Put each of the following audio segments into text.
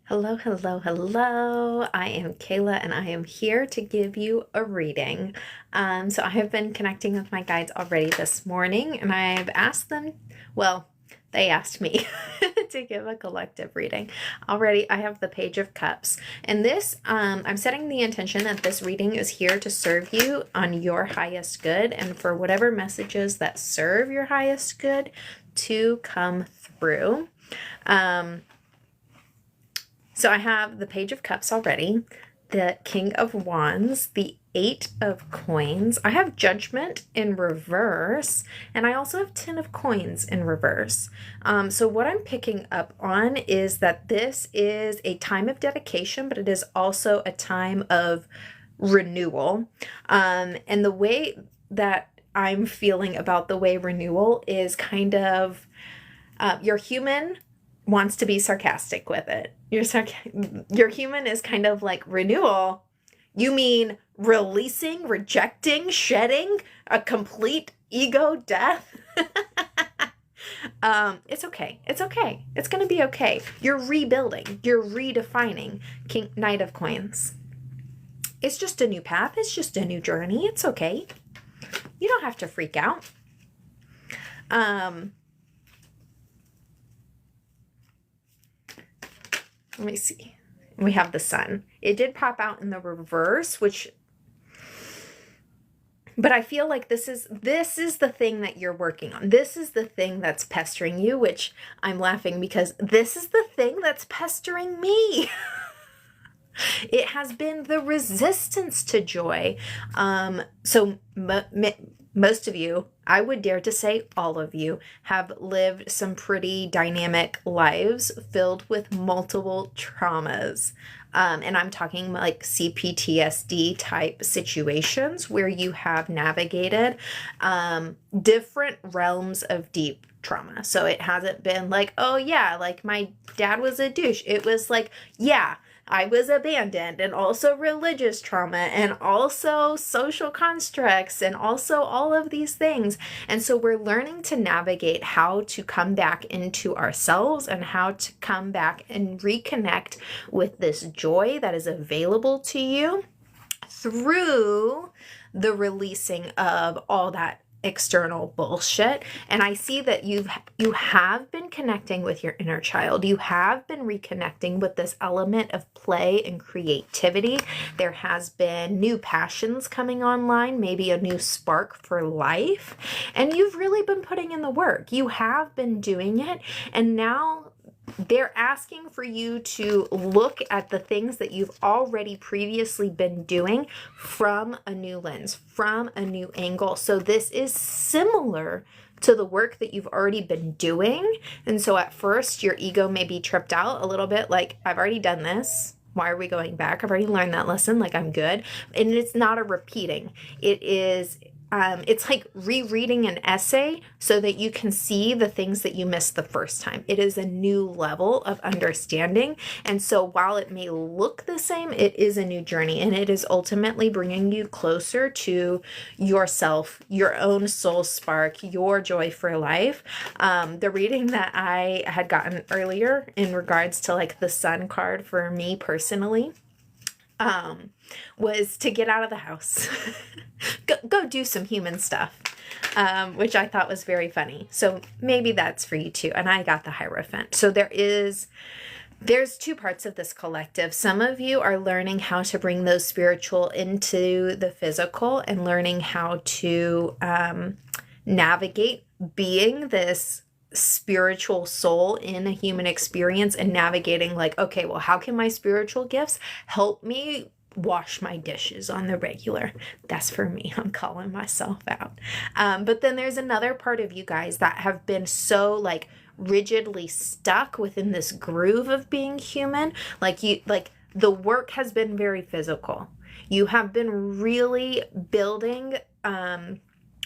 Hello, hello, hello. I am Kayla and I am here to give you a reading. So I have been connecting with my guides already this morning and I've asked them, well, they asked me to give a collective reading. Already I have the Page of Cups and this, I'm setting the intention that this reading is here to serve you on your highest good and for whatever messages that serve your highest good to come through. So I have the Page of Cups already, the King of Wands, the Eight of Coins. I have Judgment in reverse, and I also have Ten of Coins in reverse. So what I'm picking up on is that this is a time of dedication, but it is also a time of renewal. And the way that I'm feeling about the way renewal is kind of your human wants to be sarcastic with it. Your human is kind of like renewal. You mean releasing, rejecting, shedding, a complete ego death? It's okay. It's okay. It's going to be okay. You're rebuilding. You're redefining. Knight of Coins. It's just a new path. It's just a new journey. It's okay. You don't have to freak out. Let me see. We have the Sun. It did pop out in the reverse, but I feel like this is the thing that you're working on. This is the thing that's pestering you, which I'm laughing because this is the thing that's pestering me. It has been the resistance to joy. So most of you, I would dare to say all of you, have lived some pretty dynamic lives filled with multiple traumas. And I'm talking like CPTSD type situations where you have navigated different realms of deep trauma. So it hasn't been like, oh yeah, like my dad was a douche. It was like, yeah, I was abandoned, and also religious trauma, and also social constructs, and also all of these things. And so we're learning to navigate how to come back into ourselves and how to come back and reconnect with this joy that is available to you through the releasing of all that external bullshit. And I see that you have been connecting with your inner child. You have been reconnecting with this element of play and creativity. There has been new passions coming online, maybe a new spark for life, and you've really been putting in the work. You have been doing it, and now they're asking for you to look at the things that you've already previously been doing from a new lens, from a new angle. So this is similar to the work that you've already been doing. And so at first your ego may be tripped out a little bit, like, I've already done this. Why are we going back? I've already learned that lesson. Like, I'm good. And it's not a repeating. It is it's like rereading an essay so that you can see the things that you missed the first time. It is a new level of understanding. And so while it may look the same, it is a new journey, and it is ultimately bringing you closer to yourself, your own soul spark, your joy for life. The reading that I had gotten earlier in regards to like the Sun card for me personally, was to get out of the house, go do some human stuff, which I thought was very funny. So maybe that's for you too. And I got the Hierophant. So there's two parts of this collective. Some of you are learning how to bring those spiritual into the physical and learning how to navigate being this spiritual soul in a human experience and navigating like, okay, well, how can my spiritual gifts help me wash my dishes on the regular? That's for me. I'm calling myself out. But then there's another part of you guys that have been so like rigidly stuck within this groove of being human. Like the work has been very physical. You have been really building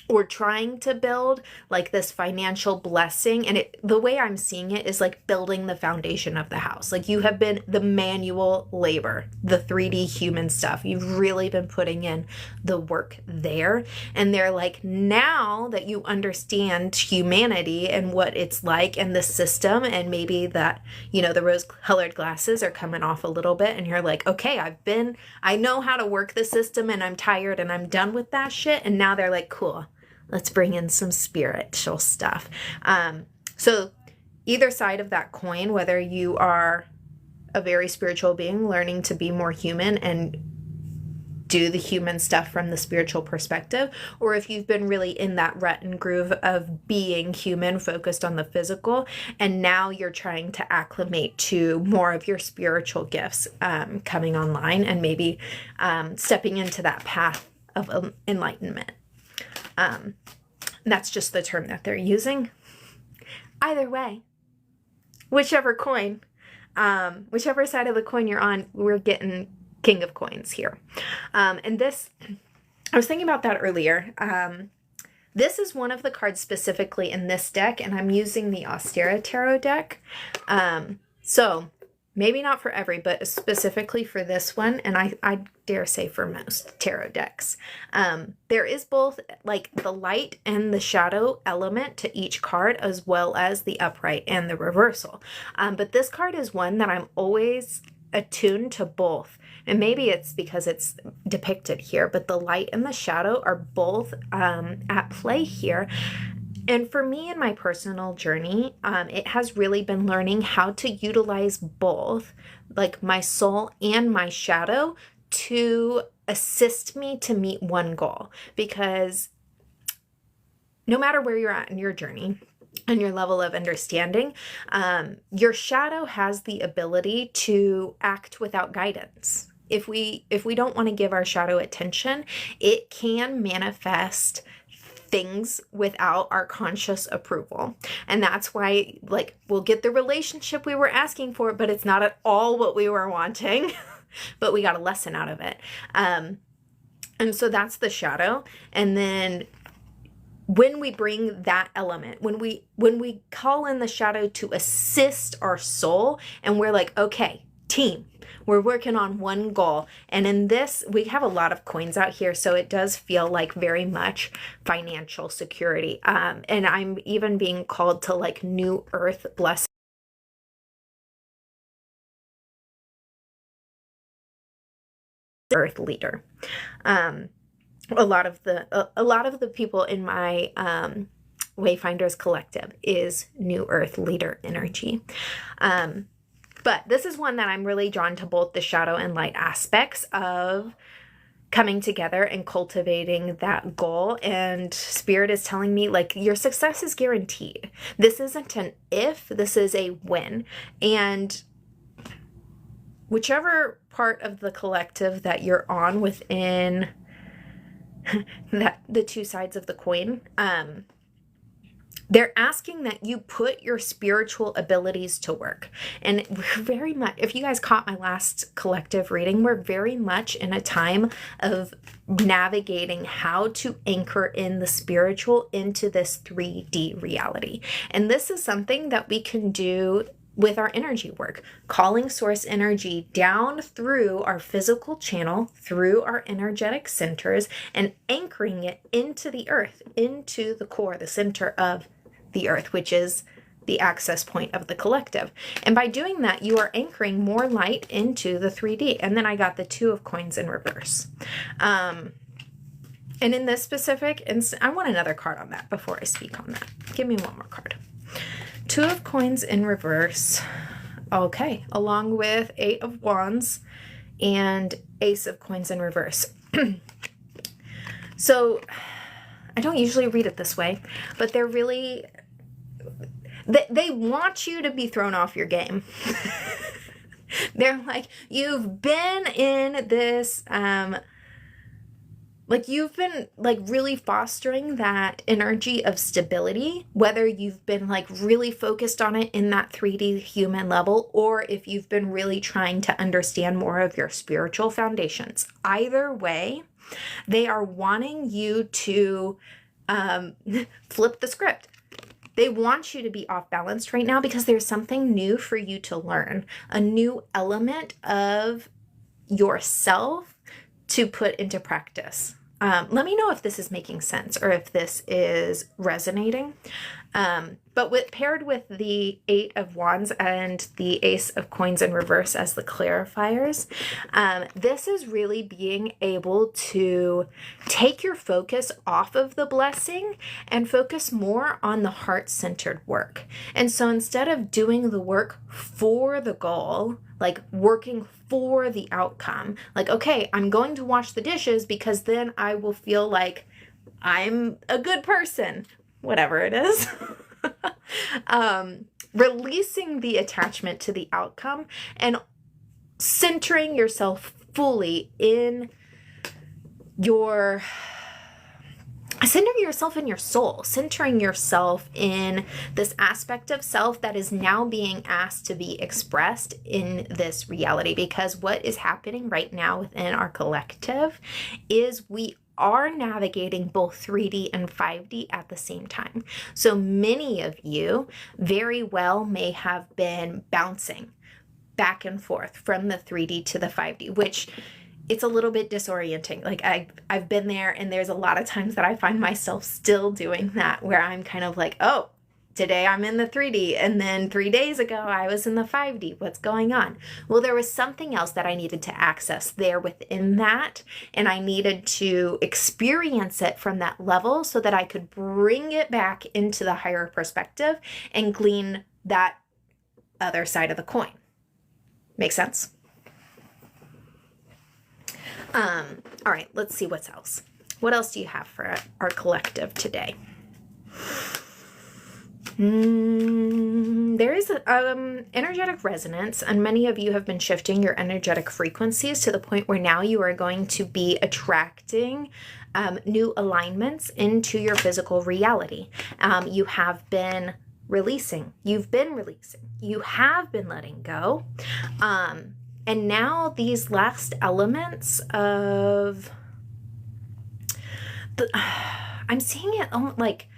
or trying to build like this financial blessing. And the way I'm seeing it is like building the foundation of the house. Like you have been the manual labor, the 3D human stuff. You've really been putting in the work there. And they're like, now that you understand humanity and what it's like and the system, and maybe that, the rose colored glasses are coming off a little bit, and you're like, okay, I know how to work the system, and I'm tired and I'm done with that shit. And now they're like, cool, let's bring in some spiritual stuff. So either side of that coin, whether you are a very spiritual being learning to be more human and do the human stuff from the spiritual perspective, or if you've been really in that rut and groove of being human, focused on the physical, and now you're trying to acclimate to more of your spiritual gifts coming online, and maybe stepping into that path of enlightenment. That's just the term that they're using. Either way, whichever side of the coin you're on, we're getting King of Coins here. And this, I was thinking about that earlier. This is one of the cards specifically in this deck, and I'm using the Austera Tarot deck. So maybe not for every, but specifically for this one, and I dare say for most tarot decks. There is both like the light and the shadow element to each card, as well as the upright and the reversal. But this card is one that I'm always attuned to both. And maybe it's because it's depicted here, but the light and the shadow are both at play here. And for me in my personal journey, it has really been learning how to utilize both, like my soul and my shadow, to assist me to meet one goal. Because no matter where you're at in your journey and your level of understanding, your shadow has the ability to act without guidance. If we don't want to give our shadow attention, it can manifest things without our conscious approval. And that's why, like, we'll get the relationship we were asking for, but it's not at all what we were wanting, but we got a lesson out of it. And so that's the shadow. And then when we bring that element, when we call in the shadow to assist our soul, and we're like, okay, team, we're working on one goal. And in this, we have a lot of coins out here, so it does feel like very much financial security. And I'm even being called to like new earth blessing. Earth leader. A lot of the people in my Wayfinders collective is new earth leader energy. But this is one that I'm really drawn to both the shadow and light aspects of coming together and cultivating that goal. And Spirit is telling me, like, your success is guaranteed. This isn't an if, this is a when. And whichever part of the collective that you're on within that the two sides of the coin, they're asking that you put your spiritual abilities to work. And we're very much, if you guys caught my last collective reading, we're very much in a time of navigating how to anchor in the spiritual into this 3D reality. And this is something that we can do with our energy work, calling source energy down through our physical channel, through our energetic centers, and anchoring it into the earth, into the core, the center of the earth, which is the access point of the collective. And by doing that, you are anchoring more light into the 3D. And then I got the Two of Coins in reverse. And in this specific instance, I want another card on that before I speak on that. Give me one more card. Two of Coins in reverse. Okay, along with Eight of Wands and Ace of Coins in reverse. So I don't usually read it this way, but they're really, they want you to be thrown off your game. They're like, you've been in this, like you've been like really fostering that energy of stability, whether you've been like really focused on it in that 3D human level, or if you've been really trying to understand more of your spiritual foundations. Either way, they are wanting you to Flip the script. They want you to be off balance right now because there's something new for you to learn, a new element of yourself to put into practice. Let me know if this is making sense or if this is resonating. But paired with the Eight of Wands and the Ace of Coins in reverse as the clarifiers, this is really being able to take your focus off of the blessing and focus more on the heart-centered work. And so instead of doing the work for the goal, like working for the outcome, like, okay, I'm going to wash the dishes because then I will feel like I'm a good person, whatever it is. Releasing the attachment to the outcome and centering yourself fully in your soul, centering yourself in this aspect of self that is now being asked to be expressed in this reality. Because what is happening right now within our collective is we are navigating both 3D and 5D at the same time. So many of you very well may have been bouncing back and forth from the 3D to the 5D, which it's a little bit disorienting. Like I've been there, and there's a lot of times that I find myself still doing that, where I'm kind of like, oh, today I'm in the 3D, and then 3 days ago I was in the 5D. What's going on? Well, there was something else that I needed to access there within that, and I needed to experience it from that level so that I could bring it back into the higher perspective and glean that other side of the coin. Make sense? All right, let's see what's else. What else do you have for our collective today? There is energetic resonance, and many of you have been shifting your energetic frequencies to the point where now you are going to be attracting new alignments into your physical reality. You have been releasing. You've been releasing. You have been letting go. And now these last elements of I'm seeing it like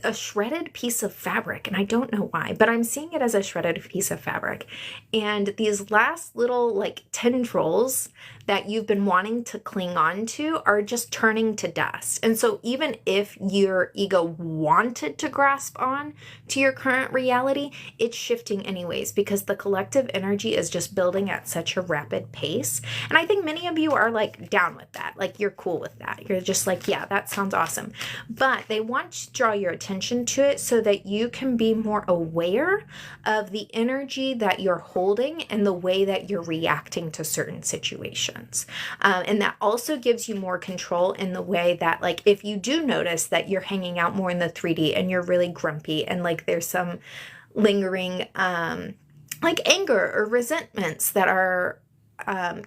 a shredded piece of fabric, and I don't know why, but I'm seeing it as a shredded piece of fabric. And these last little like tendrils that you've been wanting to cling on to are just turning to dust. And so even if your ego wanted to grasp on to your current reality, it's shifting anyways, because the collective energy is just building at such a rapid pace. And I think many of you are like down with that. Like you're cool with that. You're just like, yeah, that sounds awesome. But they want to draw your attention to it so that you can be more aware of the energy that you're holding and the way that you're reacting to certain situations. And that also gives you more control in the way that, like, if you do notice that you're hanging out more in the 3D and you're really grumpy and like there's some lingering like anger or resentments that are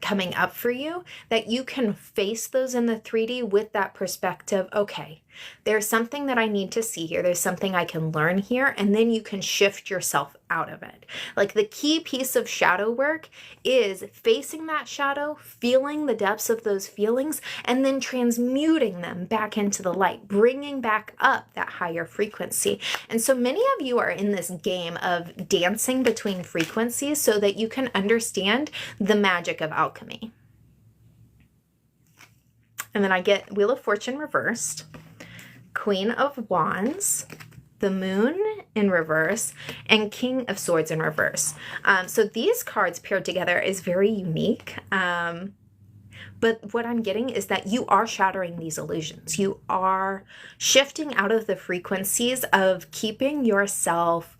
coming up for you, that you can face those in the 3D with that perspective. Okay, there's something that I need to see here. There's something I can learn here. And then you can shift yourself out of it. Like the key piece of shadow work is facing that shadow, feeling the depths of those feelings, and then transmuting them back into the light, bringing back up that higher frequency. And so many of you are in this game of dancing between frequencies so that you can understand the magic of alchemy. And then I get Wheel of Fortune reversed, Queen of Wands, the Moon in reverse, and King of Swords in reverse. So these cards paired together is very unique. But what I'm getting is that you are shattering these illusions. You are shifting out of the frequencies of keeping yourself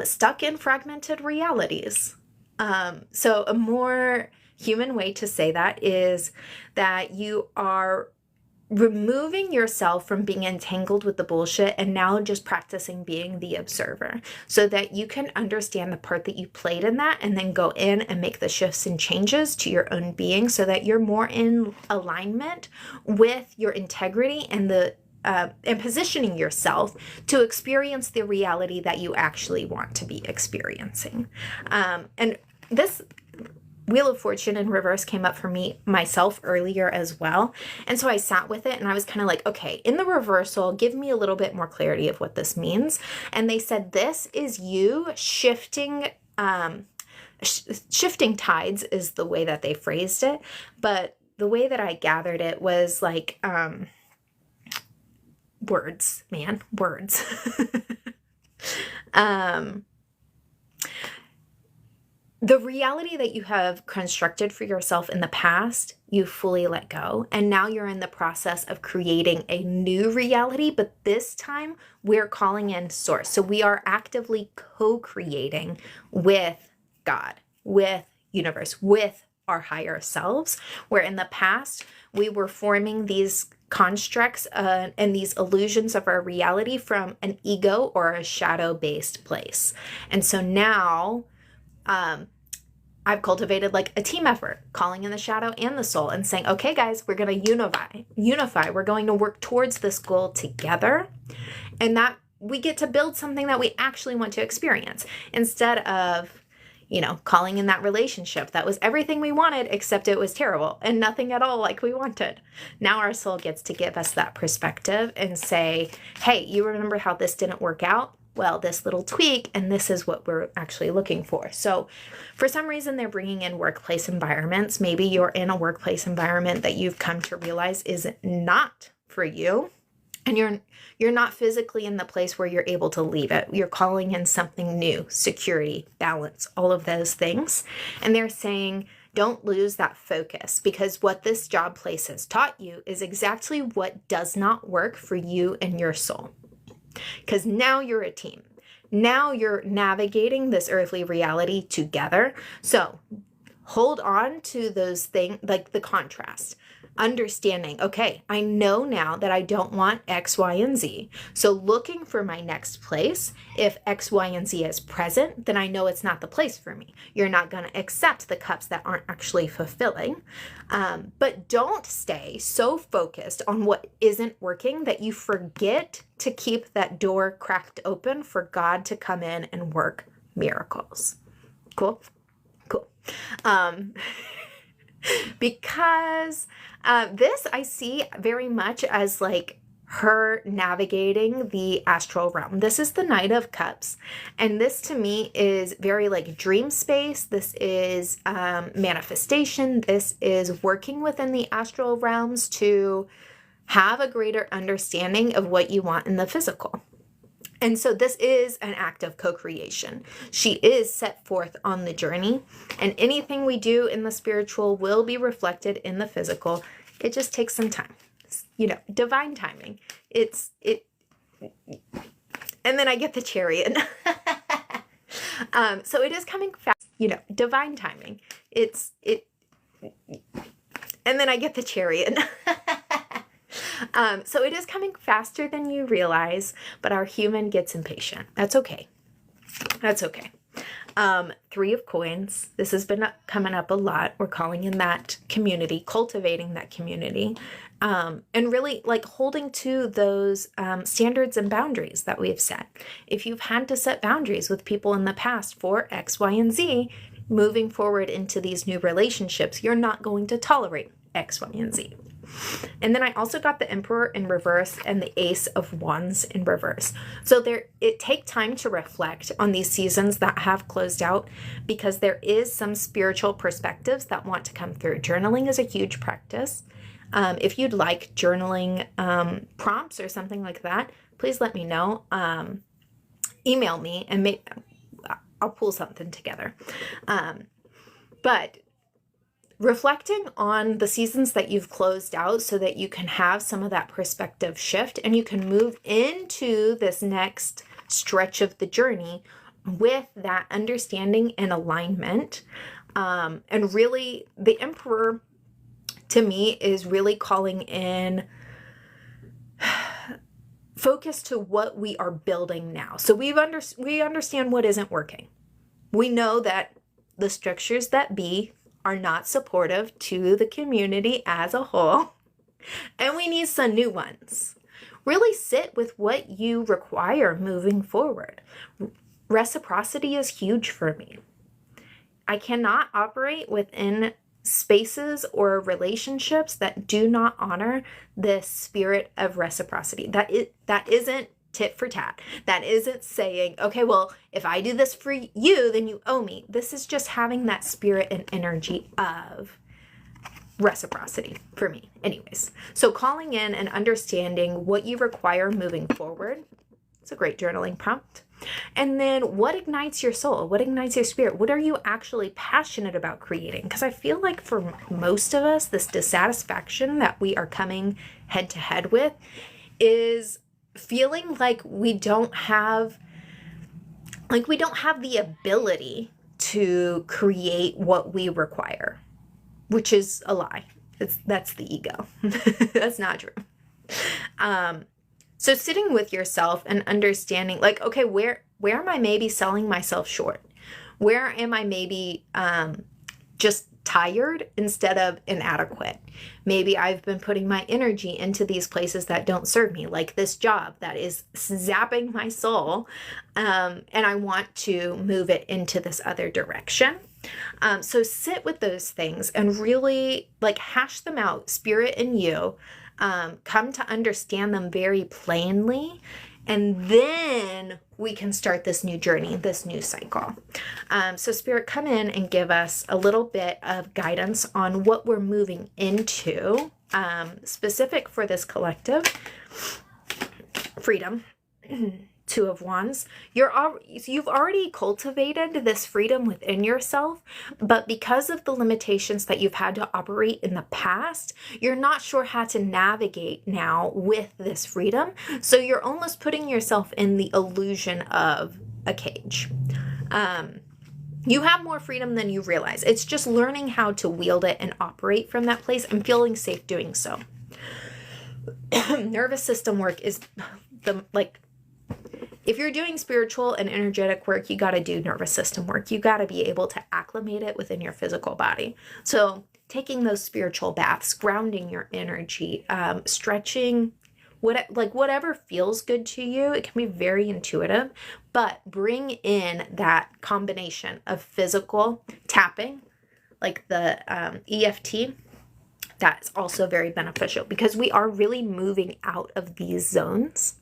stuck in fragmented realities. So a more human way to say that is that you are removing yourself from being entangled with the bullshit and now just practicing being the observer so that you can understand the part that you played in that and then go in and make the shifts and changes to your own being so that you're more in alignment with your integrity and and positioning yourself to experience the reality that you actually want to be experiencing. And this Wheel of Fortune in reverse came up for me myself earlier as well. And so I sat with it and I was kind of like, okay, in the reversal, give me a little bit more clarity of what this means. And they said, this is you shifting, shifting tides is the way that they phrased it. But the way that I gathered it was like, words, man, words. The reality that you have constructed for yourself in the past, you fully let go. And now you're in the process of creating a new reality, but this time we're calling in source. So we are actively co-creating with God, with universe, with our higher selves, where in the past we were forming these constructs and these illusions of our reality from an ego or a shadow-based place. And so now I've cultivated like a team effort, calling in the shadow and the soul and saying, okay, guys, we're going to unify. We're going to work towards this goal together. And that we get to build something that we actually want to experience instead of, calling in that relationship that was everything we wanted, except it was terrible and nothing at all like we wanted. Now our soul gets to give us that perspective and say, hey, you remember how this didn't work out? Well, this little tweak, and this is what we're actually looking for. So for some reason, they're bringing in workplace environments. Maybe you're in a workplace environment that you've come to realize is not for you, and you're not physically in the place where you're able to leave it. You're calling in something new, security, balance, all of those things. And they're saying, don't lose that focus, because what this job place has taught you is exactly what does not work for you and your soul. Because now you're a team. Now you're navigating this earthly reality together. So hold on to those things, like the contrast. Understanding, okay, I know now that I don't want X, Y, and Z. So looking for my next place, if X, Y, and Z is present, then I know it's not the place for me. You're not going to accept the cups that aren't actually fulfilling. But don't stay so focused on what isn't working that you forget to keep that door cracked open for God to come in and work miracles. Cool? Cool. Because this I see very much as like her navigating the astral realm. This is the Knight of Cups. And this to me is very like dream space. This is manifestation. This is working within the astral realms to have a greater understanding of what you want in the physical. And so this is an act of co-creation. She is set forth on the journey, and anything we do in the spiritual will be reflected in the physical. It just takes some time. Divine timing. And then I get the chariot. So it is coming fast, divine timing. And then I get the chariot. So it is coming faster than you realize, but our human gets impatient. That's okay. That's okay. 3 of Coins. This has been coming up a lot. We're calling in that community, cultivating that community, and really like holding to those standards and boundaries that we've set. If you've had to set boundaries with people in the past for X, Y, and Z, moving forward into these new relationships, you're not going to tolerate X, Y, and Z. And then I also got the Emperor in reverse and the Ace of Wands in reverse. So it takes time to reflect on these seasons that have closed out, because there is some spiritual perspectives that want to come through. Journaling is a huge practice. If you'd like journaling prompts or something like that, please let me know. Email me and I'll pull something together. But reflecting on the seasons that you've closed out so that you can have some of that perspective shift and you can move into this next stretch of the journey with that understanding and alignment. And really, the Emperor to me is really calling in focus to what we are building now. So we understand what isn't working. We know that the structures that be are not supportive to the community as a whole, and we need some new ones. Really sit with what you require moving forward. Reciprocity is huge for me. I cannot operate within spaces or relationships that do not honor this spirit of reciprocity. That isn't tit for tat. That isn't saying, okay, well, if I do this for you, then you owe me. This is just having that spirit and energy of reciprocity for me. Anyways, so calling in and understanding what you require moving forward. It's a great journaling prompt. And then what ignites your soul? What ignites your spirit? What are you actually passionate about creating? Because I feel like for most of us, this dissatisfaction that we are coming head to head with is feeling like we don't have the ability to create what we require, which is a lie. That's the ego. That's not true. So sitting with yourself and understanding, like, okay, where am I maybe selling myself short? Where am I maybe just tired instead of inadequate? Maybe I've been putting my energy into these places that don't serve me, like this job that is zapping my soul, and I want to move it into this other direction. So sit with those things and really like hash them out, spirit and you. Come to understand them very plainly, and then we can start this new journey, this new cycle. So Spirit, come in and give us a little bit of guidance on what we're moving into, specific for this collective. Freedom. Two of Wands. You've already cultivated this freedom within yourself, but because of the limitations that you've had to operate in the past, you're not sure how to navigate now with this freedom. So you're almost putting yourself in the illusion of a cage. You have more freedom than you realize. It's just learning how to wield it and operate from that place and feeling safe doing so. Nervous system work is if you're doing spiritual and energetic work, you got to do nervous system work. You got to be able to acclimate it within your physical body. So taking those spiritual baths, grounding your energy, stretching, whatever feels good to you. It can be very intuitive, but bring in that combination of physical tapping, like the EFT. That's also very beneficial because we are really moving out of these zones.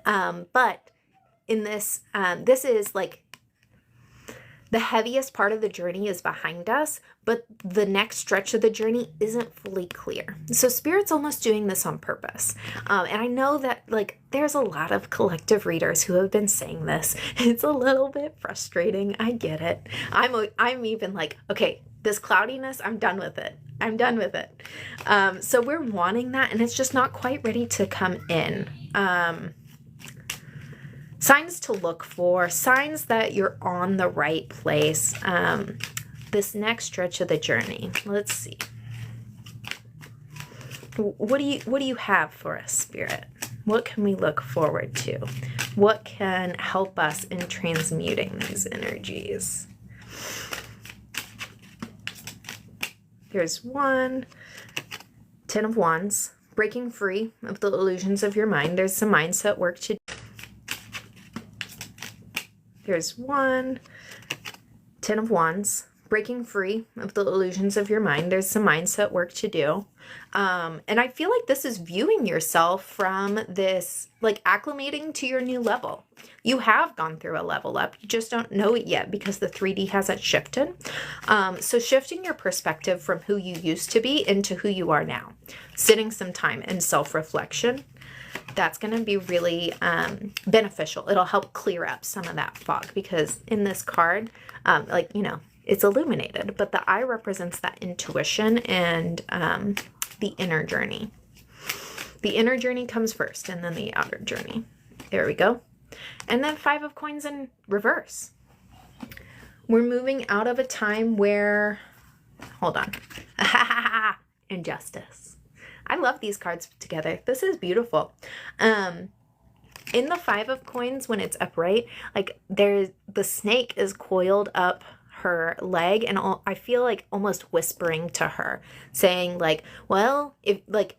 But in this, this is like the heaviest part of the journey is behind us, but the next stretch of the journey isn't fully clear. So Spirit's almost doing this on purpose. And I know that like there's a lot of collective readers who have been saying this. It's a little bit frustrating. I get it. I'm even like, okay, this cloudiness, I'm done with it. I'm done with it. So we're wanting that, and it's just not quite ready to come in. Signs to look for, signs that you're on the right place. This next stretch of the journey. Let's see. What do you have for us, Spirit? What can we look forward to? What can help us in transmuting these energies? Here's one. 10 of Wands. Breaking free of the illusions of your mind. There's some mindset work to do. Here's one. 10 of Wands. Breaking free of the illusions of your mind. There's some mindset work to do. And I feel like this is viewing yourself from this, like acclimating to your new level. You have gone through a level up. You just don't know it yet because the 3D hasn't shifted. So shifting your perspective from who you used to be into who you are now. Sitting some time in self-reflection. That's going to be really beneficial. It'll help clear up some of that fog because in this card, it's illuminated, but the eye represents that intuition and the inner journey. The inner journey comes first and then the outer journey. There we go. And then 5 of Coins in reverse. We're moving out of a time where, hold on, injustice. I love these cards put together. This is beautiful. In the 5 of Coins, when it's upright, like the snake is coiled up her leg, and I feel like almost whispering to her, saying like, well, if like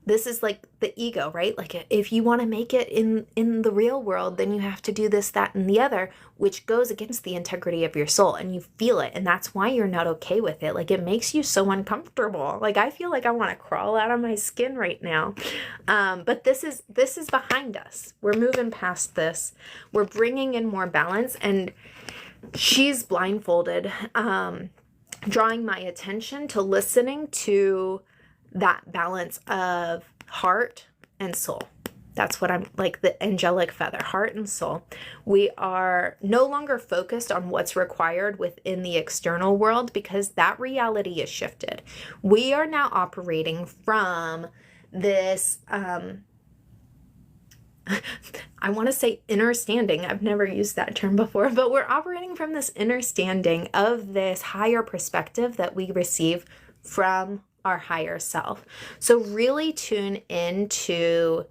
this is like the ego, right? Like if you want to make it in the real world, then you have to do this, that, and the other, which goes against the integrity of your soul, and you feel it, and that's why you're not okay with it. Like it makes you so uncomfortable. Like I feel like I want to crawl out of my skin right now. But this is behind us. We're moving past this. We're bringing in more balance, and she's blindfolded, drawing my attention to listening to that balance of heart and soul. That's what I'm like, the angelic feather, heart and soul. We are no longer focused on what's required within the external world, because that reality is shifted. We are now operating from this, I want to say understanding. I've never used that term before, but we're operating from this understanding of this higher perspective that we receive from our higher self. So really tune into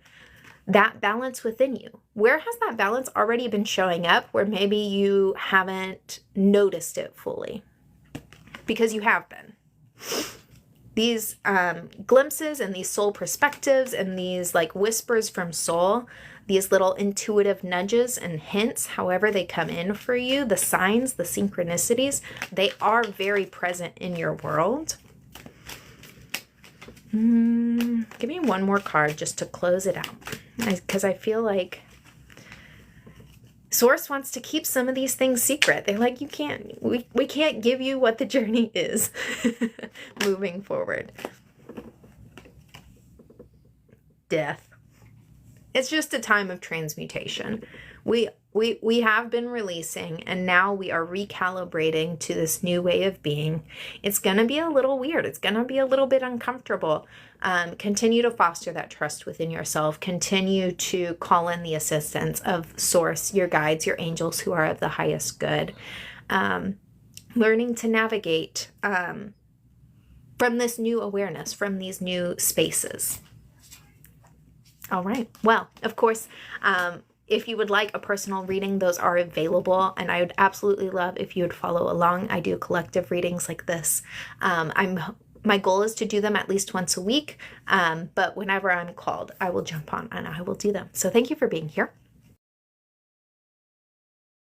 that balance within you. Where has that balance already been showing up where maybe you haven't noticed it fully? Because you have been. These glimpses and these soul perspectives and these like whispers from soul, these little intuitive nudges and hints, however they come in for you, the signs, the synchronicities, they are very present in your world. Give me one more card just to close it out, because I feel like Source wants to keep some of these things secret. They're like, we can't give you what the journey is moving forward. Death. It's just a time of transmutation. We have been releasing, and now we are recalibrating to this new way of being. It's going to be a little weird. It's going to be a little bit uncomfortable. Continue to foster that trust within yourself. Continue to call in the assistance of Source, your guides, your angels who are of the highest good. Learning to navigate from this new awareness, from these new spaces. All right. Well, of course, if you would like a personal reading, those are available, and I would absolutely love if you would follow along. I do collective readings like this. My goal is to do them at least once a week, but whenever I'm called, I will jump on and I will do them. So thank you for being here.